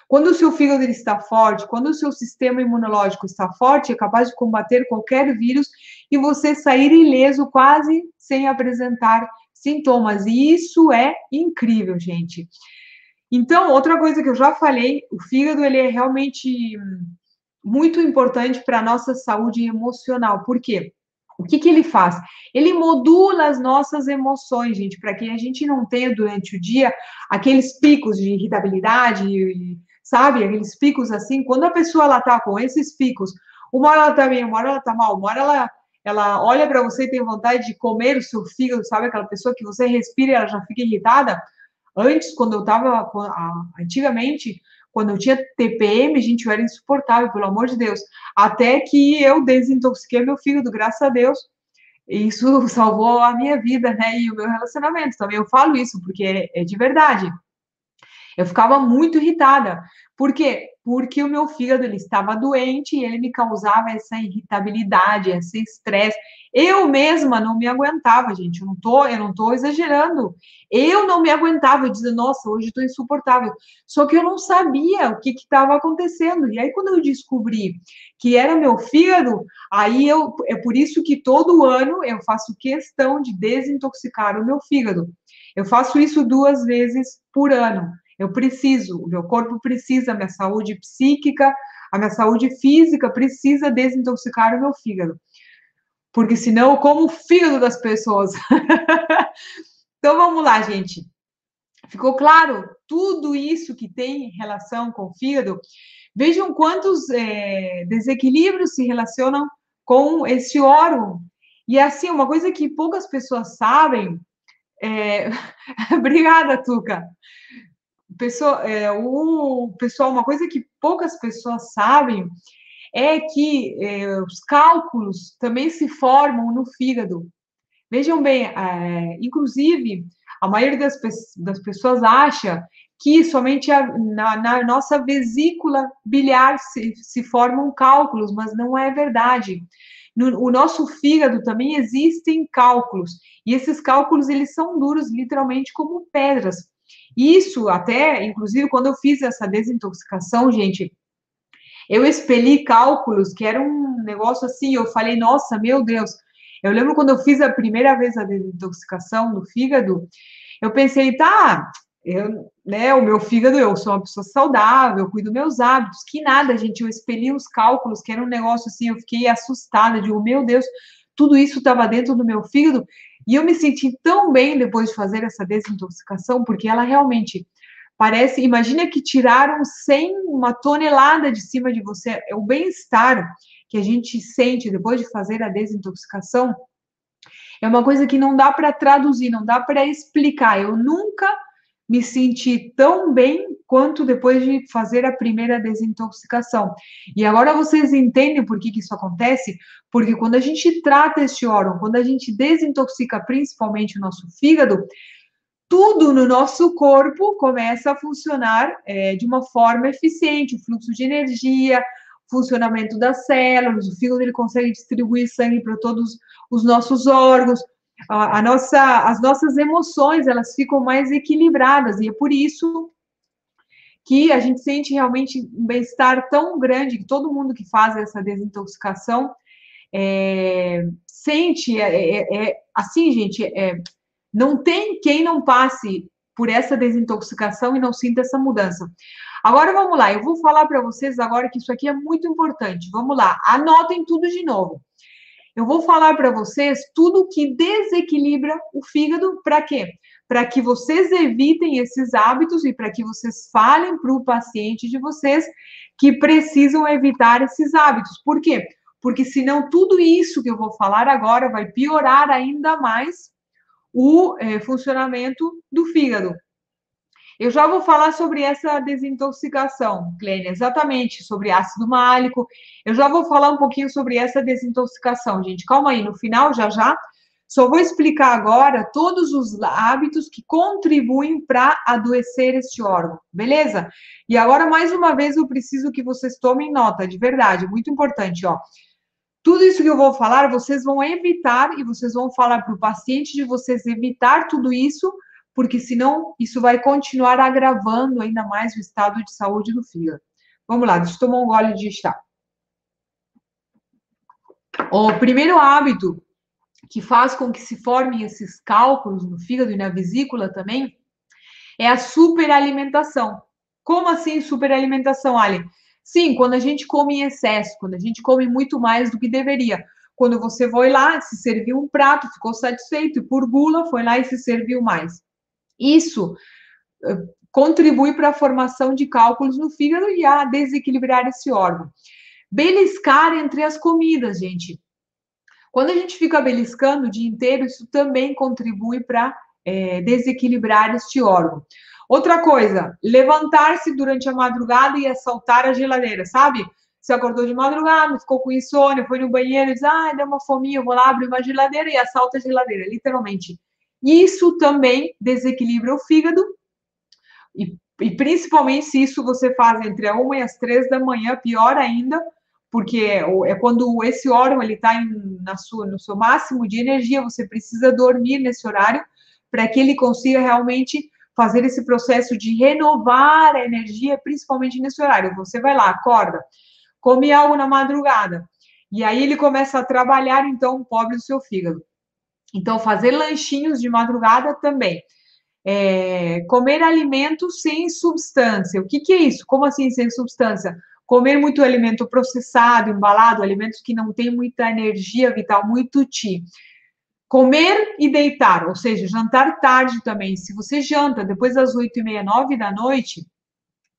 quando o seu fígado ele está forte, quando o seu sistema imunológico está forte, é capaz de combater qualquer vírus e você sair ileso quase sem apresentar sintomas. E isso é incrível, gente. Então, outra coisa que eu já falei, o fígado ele é realmente muito importante para a nossa saúde emocional. Por quê? O que ele faz? Ele modula as nossas emoções, gente, para que a gente não tenha durante o dia aqueles picos de irritabilidade, sabe? Aqueles picos assim. Quando a pessoa ela tá com esses picos, uma hora ela tá bem, uma hora ela tá mal, uma hora ela olha para você e tem vontade de comer o seu fígado, sabe? Aquela pessoa que você respira e ela já fica irritada. Antes, quando eu estava, antigamente, quando eu tinha TPM, gente, eu era insuportável, pelo amor de Deus. Até que eu desintoxiquei meu fígado, graças a Deus. Isso salvou a minha vida, né? E o meu relacionamento também. Eu falo isso porque é de verdade. Eu ficava muito irritada. Por quê? Porque o meu fígado ele estava doente e ele me causava essa irritabilidade, esse estresse. Eu mesma não me aguentava, gente. Eu não tô exagerando. Eu não me aguentava. Eu dizia, nossa, hoje estou insuportável. Só que eu não sabia o que estava acontecendo. E aí, quando eu descobri que era meu fígado, é por isso que todo ano eu faço questão de desintoxicar o meu fígado. Eu faço isso 2 vezes por ano. Eu preciso, o meu corpo precisa, a minha saúde psíquica, a minha saúde física precisa desintoxicar o meu fígado. Porque senão eu como o fígado das pessoas. Então vamos lá, gente. Ficou claro tudo isso que tem relação com o fígado? Vejam quantos desequilíbrios se relacionam com esse órgão. E assim, uma coisa que poucas pessoas sabem. Obrigada, Tuca. Pessoal, uma coisa que poucas pessoas sabem é que os cálculos também se formam no fígado. Vejam bem, inclusive, a maioria das pessoas acha que somente na nossa vesícula biliar se formam cálculos, mas não é verdade. No nosso fígado também existem cálculos, e esses cálculos eles são duros, literalmente como pedras. Isso até, inclusive, quando eu fiz essa desintoxicação, gente, eu expeli cálculos que era um negócio assim, eu falei, nossa, meu Deus. Eu lembro quando eu fiz a primeira vez a desintoxicação do fígado, eu pensei, tá, o meu fígado, eu sou uma pessoa saudável, eu cuido dos meus hábitos, que nada, gente, eu expeli os cálculos, que era um negócio assim, eu fiquei assustada, digo, meu Deus, tudo isso estava dentro do meu fígado, e eu me senti tão bem depois de fazer essa desintoxicação, porque ela realmente parece, imagina que tiraram 100, 1 tonelada de cima de você, é o bem-estar que a gente sente depois de fazer a desintoxicação, é uma coisa que não dá para traduzir, não dá para explicar. Eu nunca me senti tão bem quanto depois de fazer a primeira desintoxicação. E agora vocês entendem por que isso acontece? Porque quando a gente trata este órgão, quando a gente desintoxica principalmente o nosso fígado, tudo no nosso corpo começa a funcionar de uma forma eficiente, o fluxo de energia, funcionamento das células, o fígado ele consegue distribuir sangue para todos os nossos órgãos, as nossas emoções elas ficam mais equilibradas, e é por isso que a gente sente realmente um bem-estar tão grande, que todo mundo que faz essa desintoxicação sente, assim, gente, não tem quem não passe por essa desintoxicação e não sinta essa mudança. Agora vamos lá, eu vou falar para vocês agora que isso aqui é muito importante. Vamos lá, anotem tudo de novo. Eu vou falar para vocês tudo que desequilibra o fígado, para quê? Para que vocês evitem esses hábitos e para que vocês falem para o paciente de vocês que precisam evitar esses hábitos. Por quê? Porque senão tudo isso que eu vou falar agora vai piorar ainda mais o funcionamento do fígado. Eu já vou falar sobre essa desintoxicação, Clênia, exatamente, sobre ácido málico. Eu já vou falar um pouquinho sobre essa desintoxicação, gente. Calma aí, no final, já já. Só vou explicar agora todos os hábitos que contribuem para adoecer este órgão, beleza? E agora, mais uma vez, eu preciso que vocês tomem nota, de verdade, muito importante, ó. Tudo isso que eu vou falar, vocês vão evitar e vocês vão falar para o paciente de vocês evitar tudo isso, porque senão isso vai continuar agravando ainda mais o estado de saúde do fígado. Vamos lá, deixa eu tomar um gole de chá. O primeiro hábito que faz com que se formem esses cálculos no fígado e na vesícula também é a superalimentação. Como assim superalimentação, Ali? Sim, quando a gente come em excesso, quando a gente come muito mais do que deveria. Quando você foi lá, se serviu um prato, ficou satisfeito, e por gula foi lá e se serviu mais. Isso contribui para a formação de cálculos no fígado e a desequilibrar esse órgão. Beliscar entre as comidas, gente. Quando a gente fica beliscando o dia inteiro, isso também contribui para desequilibrar este órgão. Outra coisa, levantar-se durante a madrugada e assaltar a geladeira, sabe? Você acordou de madrugada, ficou com insônia, foi no banheiro e diz, deu uma fominha, eu vou lá abrir uma geladeira e assalta a geladeira, literalmente. Isso também desequilibra o fígado e principalmente se isso você faz entre a 1 e as 3 da manhã, pior ainda, porque é quando esse órgão ele está no seu máximo de energia, você precisa dormir nesse horário para que ele consiga realmente fazer esse processo de renovar a energia, principalmente nesse horário. Você vai lá, acorda, come algo na madrugada, e aí ele começa a trabalhar, então, o pobre do seu fígado. Então, fazer lanchinhos de madrugada também. Comer alimentos sem substância. O que é isso? Como assim sem substância? Comer muito alimento processado, embalado, alimentos que não têm muita energia vital, muito ti. Comer e deitar, ou seja, jantar tarde também. Se você janta depois das 8h30, 9 da noite,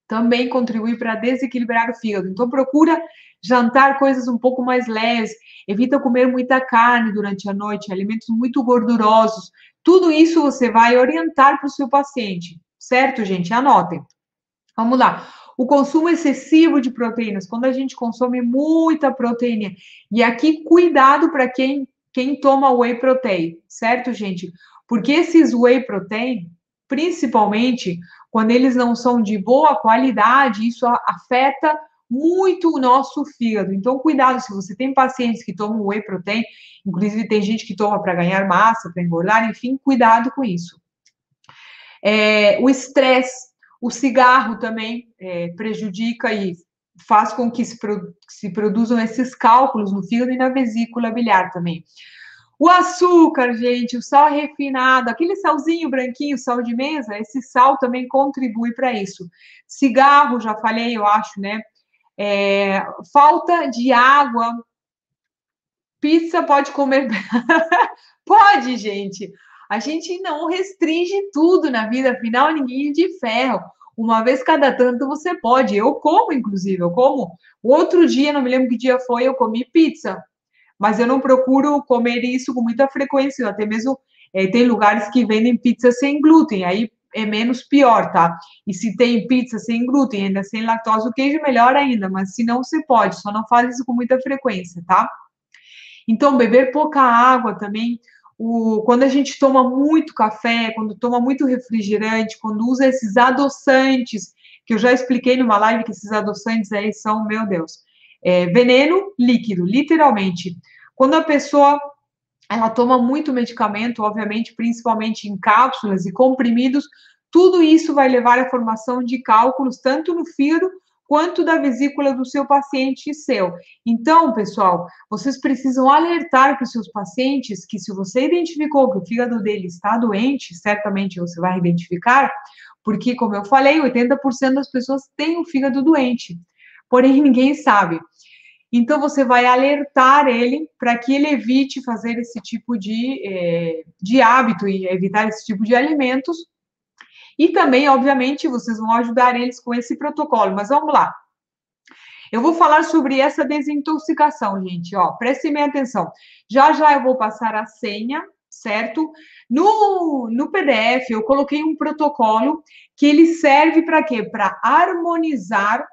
também contribui para desequilibrar o fígado. Então, procura jantar coisas um pouco mais leves, evita comer muita carne durante a noite, alimentos muito gordurosos. Tudo isso você vai orientar para o seu paciente, certo, gente? Anotem. Vamos lá. O consumo excessivo de proteínas, quando a gente consome muita proteína. E aqui, cuidado para quem toma whey protein, certo, gente? Porque esses whey protein, principalmente quando eles não são de boa qualidade, isso afeta muito o nosso fígado. Então, cuidado, se você tem pacientes que tomam whey protein, inclusive tem gente que toma para ganhar massa, para engordar, enfim, cuidado com isso. O estresse, o cigarro também prejudica e faz com que se produzam esses cálculos no fígado e na vesícula biliar também. O açúcar, gente, o sal refinado, aquele salzinho branquinho, sal de mesa, esse sal também contribui para isso. Cigarro, já falei, eu acho, né? Falta de água, Pizza pode comer. Pode, gente. A gente não restringe tudo na vida, afinal, ninguém é de ferro. Uma vez cada tanto você pode. Eu como, inclusive, eu como. Outro dia, não me lembro que dia foi, eu comi pizza. Mas eu não procuro comer isso com muita frequência. Até mesmo tem lugares que vendem pizza sem glúten, aí é menos pior, tá? E se tem pizza sem glúten, ainda sem lactose, o queijo, melhor ainda. Mas se não, você pode, só não faz isso com muita frequência, tá? Então, beber pouca água também. Quando a gente toma muito café, quando toma muito refrigerante, quando usa esses adoçantes, que eu já expliquei numa live que esses adoçantes aí são, meu Deus, veneno líquido, literalmente. Quando a pessoa ela toma muito medicamento, obviamente, principalmente em cápsulas e comprimidos, tudo isso vai levar à formação de cálculos tanto no fígado quanto da vesícula do seu paciente e seu. Então, pessoal, vocês precisam alertar para os seus pacientes que se você identificou que o fígado dele está doente, certamente você vai identificar, porque, como eu falei, 80% das pessoas têm o fígado doente, porém ninguém sabe. Então, você vai alertar ele para que ele evite fazer esse tipo de hábito e evitar esse tipo de alimentos. E também, obviamente, vocês vão ajudar eles com esse protocolo. Mas vamos lá. Eu vou falar sobre essa desintoxicação, gente. Ó, prestem bem atenção. Já já eu vou passar a senha, certo? No PDF, eu coloquei um protocolo que ele serve para quê? Para harmonizar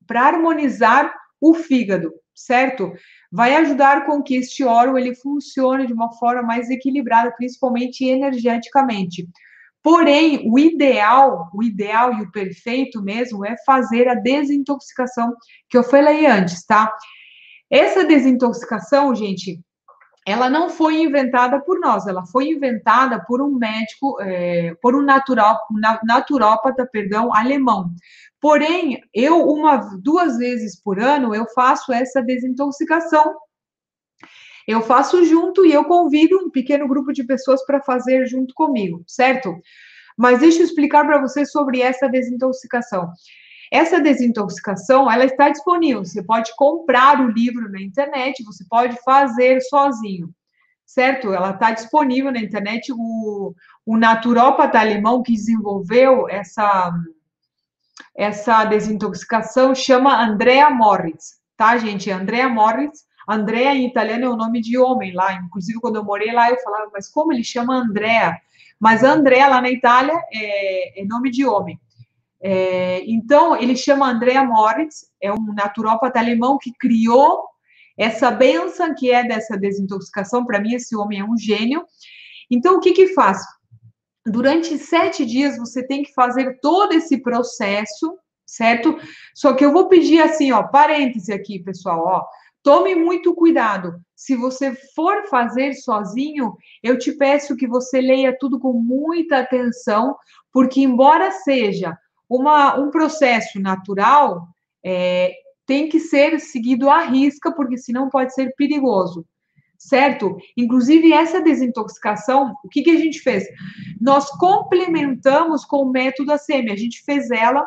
para harmonizar o fígado, certo? Vai ajudar com que este órgão ele funcione de uma forma mais equilibrada, principalmente energeticamente. Porém, o ideal e o perfeito mesmo é fazer a desintoxicação que eu falei antes, tá? Essa desintoxicação, gente, ela não foi inventada por nós, ela foi inventada por um médico, por um naturópata, perdão, alemão. Porém, eu duas vezes por ano eu faço essa desintoxicação. Eu faço junto e eu convido um pequeno grupo de pessoas para fazer junto comigo, certo? Mas deixa eu explicar para vocês sobre essa desintoxicação. Essa desintoxicação, ela está disponível. Você pode comprar o livro na internet, você pode fazer sozinho, certo? Ela está disponível na internet. O naturópata alemão que desenvolveu essa desintoxicação chama Andrea Moritz, tá, gente? Andrea Moritz. Andrea em italiano é o nome de homem lá. Inclusive, quando eu morei lá, eu falava, mas como ele chama Andrea? Mas Andrea lá na Itália é nome de homem. Então, ele chama Andrea Moritz, é um naturópata alemão que criou essa benção que é dessa desintoxicação. Para mim, esse homem é um gênio. Então, o que que faz? Durante 7 dias, você tem que fazer todo esse processo, certo? Só que eu vou pedir assim, ó, parêntese aqui, pessoal, ó. Tome muito cuidado. Se você for fazer sozinho, eu te peço que você leia tudo com muita atenção, porque embora seja um processo natural, tem que ser seguido à risca, porque senão pode ser perigoso, certo? Inclusive, essa desintoxicação, o que que a gente fez? Nós complementamos com o método ACM, a gente fez ela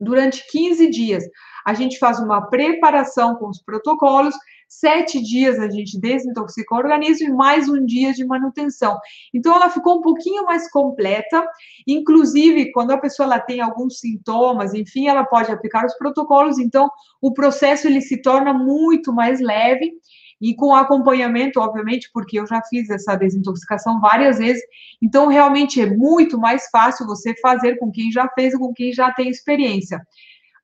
durante 15 dias. A gente faz uma preparação com os protocolos, 7 dias a gente desintoxica o organismo e mais um dia de manutenção. Então, ela ficou um pouquinho mais completa. Inclusive, quando a pessoa ela tem alguns sintomas, enfim, ela pode aplicar os protocolos. Então, o processo ele se torna muito mais leve e com acompanhamento, obviamente, porque eu já fiz essa desintoxicação várias vezes. Então, realmente é muito mais fácil você fazer com quem já fez e com quem já tem experiência.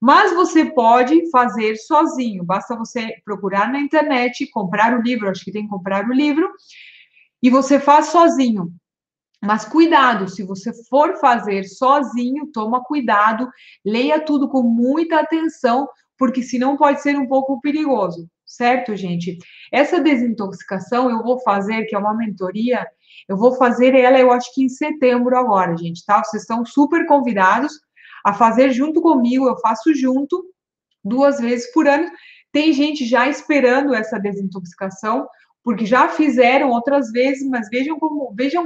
Mas você pode fazer sozinho, basta você procurar na internet, comprar o livro, acho que tem que comprar o livro, e você faz sozinho. Mas cuidado, se você for fazer sozinho, toma cuidado, leia tudo com muita atenção, porque senão pode ser um pouco perigoso, certo, gente? Essa desintoxicação eu vou fazer, que é uma mentoria, eu vou fazer ela, eu acho que em setembro agora, gente, tá? Vocês estão super convidados a fazer junto comigo, eu faço junto, 2 vezes por ano. Tem gente já esperando essa desintoxicação, porque já fizeram outras vezes, mas vejam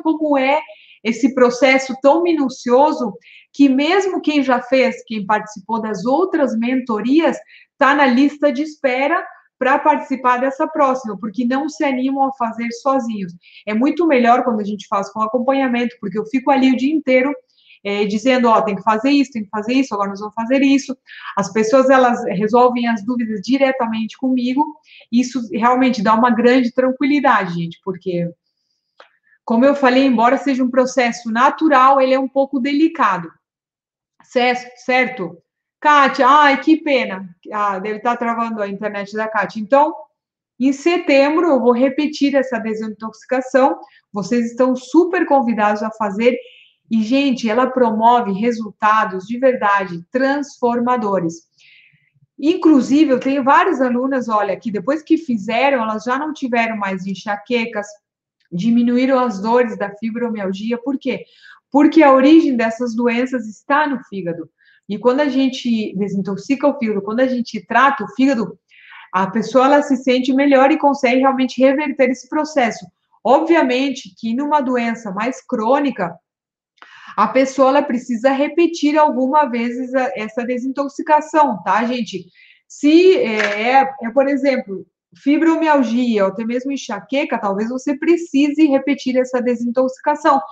como é esse processo tão minucioso, que mesmo quem já fez, quem participou das outras mentorias, está na lista de espera para participar dessa próxima, porque não se animam a fazer sozinhos. É muito melhor quando a gente faz com acompanhamento, porque eu fico ali o dia inteiro dizendo, ó, tem que fazer isso, agora nós vamos fazer isso. As pessoas, elas resolvem as dúvidas diretamente comigo, isso realmente dá uma grande tranquilidade, gente, porque, como eu falei, embora seja um processo natural, ele é um pouco delicado, certo? Kátia, ai, que pena. Ah, deve estar travando a internet da Kátia. Então, em setembro, eu vou repetir essa desintoxicação. Vocês estão super convidados a fazer. E, gente, ela promove resultados de verdade transformadores. Inclusive, eu tenho várias alunas, olha, que depois que fizeram, elas já não tiveram mais enxaquecas, diminuíram as dores da fibromialgia. Por quê? Porque a origem dessas doenças está no fígado. E quando a gente desintoxica o fígado, quando a gente trata o fígado, a pessoa ela se sente melhor e consegue realmente reverter esse processo. Obviamente que numa doença mais crônica, a pessoa ela precisa repetir algumas vezes essa desintoxicação, tá, gente? Se por exemplo, fibromialgia ou até mesmo enxaqueca, talvez você precise repetir essa desintoxicação.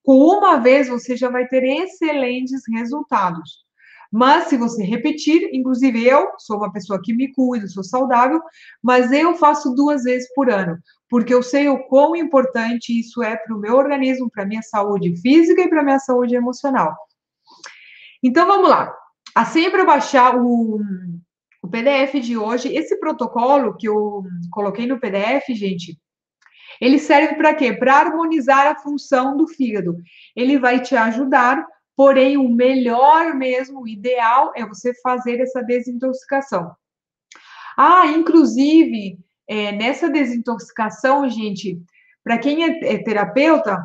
Com uma vez, você já vai ter excelentes resultados. Mas se você repetir, inclusive eu sou uma pessoa que me cuido, sou saudável, mas eu faço 2 vezes por ano, porque eu sei o quão importante isso é para o meu organismo, para a minha saúde física e para a minha saúde emocional. Então, vamos lá. A senha para baixar o PDF de hoje, esse protocolo que eu coloquei no PDF, gente, ele serve para quê? Para harmonizar a função do fígado. Ele vai te ajudar, porém, o melhor mesmo, o ideal, é você fazer essa desintoxicação. Ah, inclusive, nessa desintoxicação, gente, para quem é terapeuta,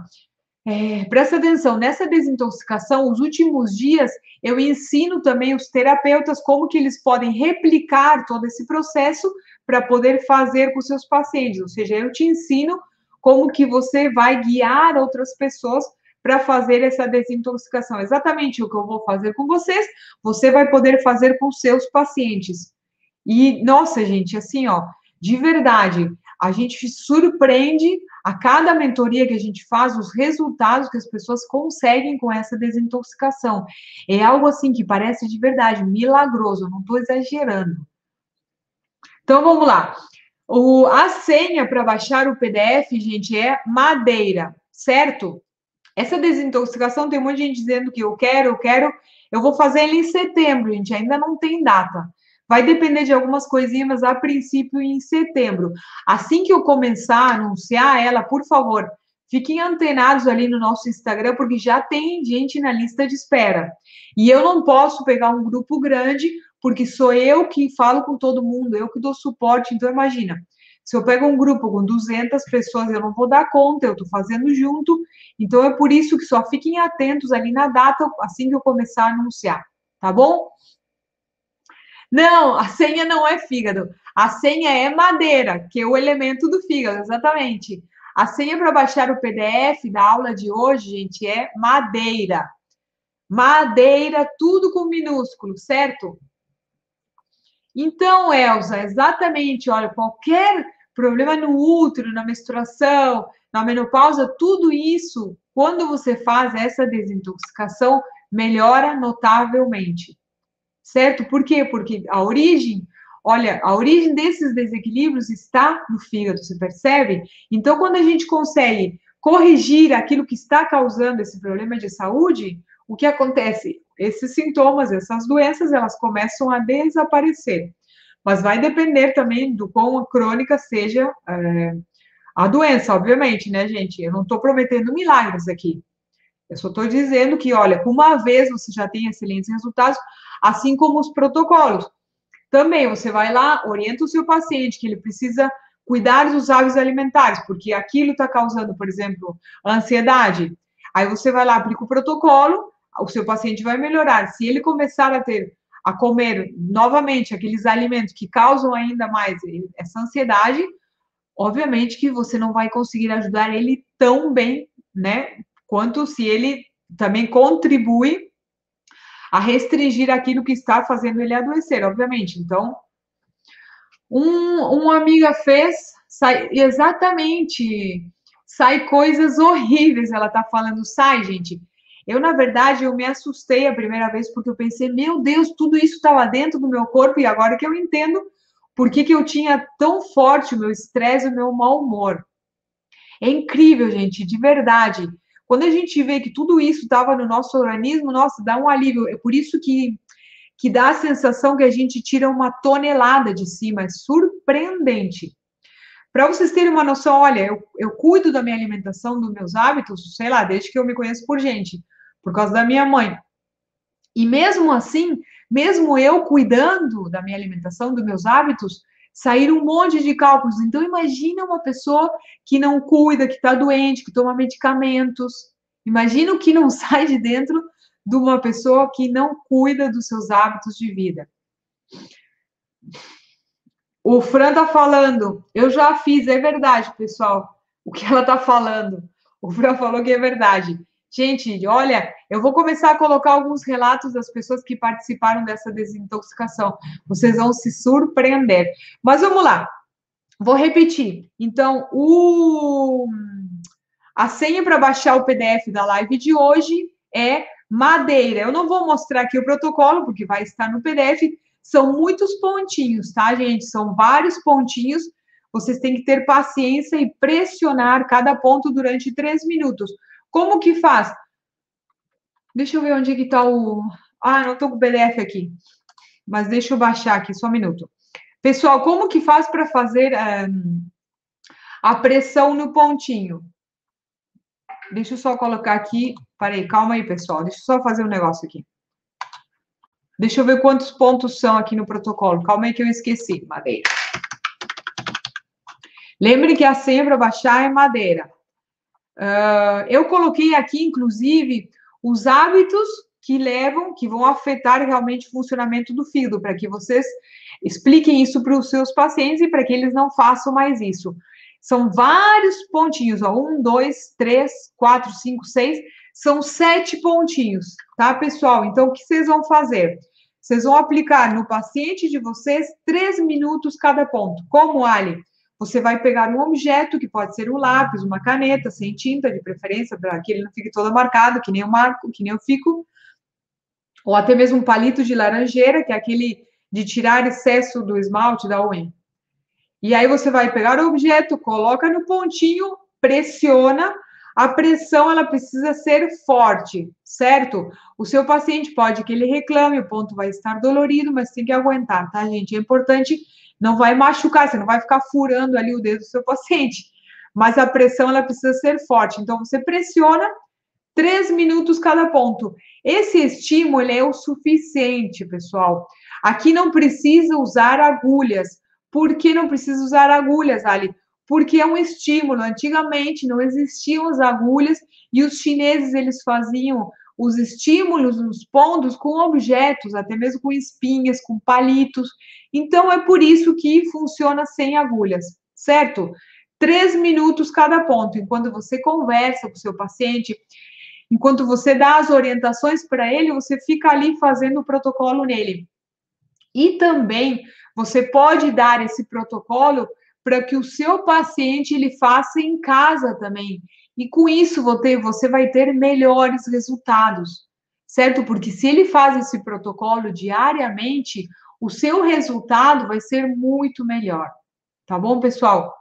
presta atenção, nessa desintoxicação, os últimos dias, eu ensino também os terapeutas como que eles podem replicar todo esse processo para poder fazer com seus pacientes, ou seja, eu te ensino como que você vai guiar outras pessoas para fazer essa desintoxicação. Exatamente o que eu vou fazer com vocês, você vai poder fazer com seus pacientes. E, nossa, gente, assim, ó, de verdade, a gente surpreende a cada mentoria que a gente faz, os resultados que as pessoas conseguem com essa desintoxicação. É algo assim que parece de verdade milagroso, eu não estou exagerando. Então, vamos lá. A senha para baixar o PDF, gente, é madeira, certo? Essa desintoxicação tem muita gente dizendo que eu quero, eu vou fazer ele em setembro, gente, ainda não tem data. Vai depender de algumas coisinhas, mas a princípio em setembro. Assim que eu começar a anunciar ela, por favor, fiquem antenados ali no nosso Instagram, porque já tem gente na lista de espera. E eu não posso pegar um grupo grande, porque sou eu que falo com todo mundo, eu que dou suporte. Então, imagina, se eu pego um grupo com 200 pessoas, eu não vou dar conta, eu estou fazendo junto. Então, é por isso que só fiquem atentos ali na data, assim que eu começar a anunciar, tá bom? Não, a senha não é fígado. A senha é madeira, que é o elemento do fígado, exatamente. A senha para baixar o PDF da aula de hoje, gente, é madeira. Madeira, tudo com minúsculo, certo? Então, Elza, exatamente, olha, qualquer problema no útero, na menstruação, na menopausa, tudo isso, quando você faz essa desintoxicação, melhora notavelmente. Certo? Por quê? Porque a origem, olha, a origem desses desequilíbrios está no fígado, você percebe? Então, quando a gente consegue corrigir aquilo que está causando esse problema de saúde, o que acontece? Esses sintomas, essas doenças, elas começam a desaparecer. Mas vai depender também do quão crônica seja a doença, obviamente, né, gente? Eu não estou prometendo milagres aqui. Eu só estou dizendo que, olha, uma vez você já tem excelentes resultados, assim como os protocolos. Também você vai lá, orienta o seu paciente que ele precisa cuidar dos hábitos alimentares, porque aquilo está causando, por exemplo, ansiedade. Aí você vai lá, aplica o protocolo, o seu paciente vai melhorar. Se ele começar a comer novamente aqueles alimentos que causam ainda mais essa ansiedade, obviamente que você não vai conseguir ajudar ele tão bem, né, quanto se ele também contribui a restringir aquilo que está fazendo ele adoecer, obviamente. Então, Uma amiga fez, exatamente, sai coisas horríveis, ela tá falando, sai, gente. Na verdade, eu me assustei a primeira vez, porque eu pensei, meu Deus, tudo isso estava dentro do meu corpo, e agora que eu entendo por que eu tinha tão forte o meu estresse e o meu mau humor. É incrível, gente, de verdade. Quando a gente vê que tudo isso estava no nosso organismo, nossa, dá um alívio. É por isso que dá a sensação que a gente tira uma tonelada de cima. É surpreendente. Para vocês terem uma noção, olha, eu cuido da minha alimentação, dos meus hábitos, sei lá, desde que eu me conheço por gente, por causa da minha mãe. E mesmo assim, mesmo eu cuidando da minha alimentação, dos meus hábitos, saíram um monte de cálculos. Então, imagina uma pessoa que não cuida, que está doente, que toma medicamentos. Imagina o que não sai de dentro de uma pessoa que não cuida dos seus hábitos de vida. O Fran tá falando, eu já fiz, é verdade, pessoal, o que ela tá falando. O Fran falou que é verdade. Gente, olha, eu vou começar a colocar alguns relatos das pessoas que participaram dessa desintoxicação. Vocês vão se surpreender. Mas vamos lá, vou repetir. Então, a senha para baixar o PDF da live de hoje é madeira. Eu não vou mostrar aqui o protocolo, porque vai estar no PDF. São muitos pontinhos, tá, gente? São vários pontinhos. Vocês têm que ter paciência e pressionar cada ponto durante 3 minutos. Como que faz? Deixa eu ver onde que tá o... Ah, não tô com o PDF aqui. Mas deixa eu baixar aqui, só um minuto. Pessoal, como que faz para fazer a pressão no pontinho? Deixa eu só colocar aqui. Parei, calma aí, pessoal. Deixa eu só fazer um negócio aqui. Deixa eu ver quantos pontos são aqui no protocolo. Calma aí que eu esqueci. Madeira. Lembre que a senha para baixar é madeira. Eu coloquei aqui, inclusive, os hábitos que vão afetar realmente o funcionamento do fígado, para que vocês expliquem isso para os seus pacientes e para que eles não façam mais isso. São vários pontinhos, ó, 1, 2, 3, 4, 5, 6, são 7 pontinhos, tá, pessoal? Então, o que vocês vão fazer? Vocês vão aplicar no paciente de vocês 3 minutos cada ponto. Como, Ali? Você vai pegar um objeto, que pode ser um lápis, uma caneta, sem tinta, de preferência, para que ele não fique todo marcado, que nem o Marco, que nem eu fico, ou até mesmo um palito de laranjeira, que é aquele de tirar excesso do esmalte da unha. E aí você vai pegar o objeto, coloca no pontinho, pressiona. A pressão, ela precisa ser forte, certo? O seu paciente pode que ele reclame, o ponto vai estar dolorido, mas tem que aguentar, tá, gente? É importante, não vai machucar, você não vai ficar furando ali o dedo do seu paciente. Mas a pressão, ela precisa ser forte. Então, você pressiona 3 minutos cada ponto. Esse estímulo, ele é o suficiente, pessoal. Aqui não precisa usar agulhas. Por que não precisa usar agulhas, Ali? Porque é um estímulo. Antigamente não existiam as agulhas e os chineses, eles faziam os estímulos nos pontos com objetos, até mesmo com espinhas, com palitos. Então, é por isso que funciona sem agulhas, certo? 3 minutos cada ponto. Enquanto você conversa com o seu paciente, enquanto você dá as orientações para ele, você fica ali fazendo o protocolo nele. E também você pode dar esse protocolo para que o seu paciente ele faça em casa também. E com isso você vai ter melhores resultados, certo? Porque se ele faz esse protocolo diariamente, o seu resultado vai ser muito melhor. Tá bom, pessoal?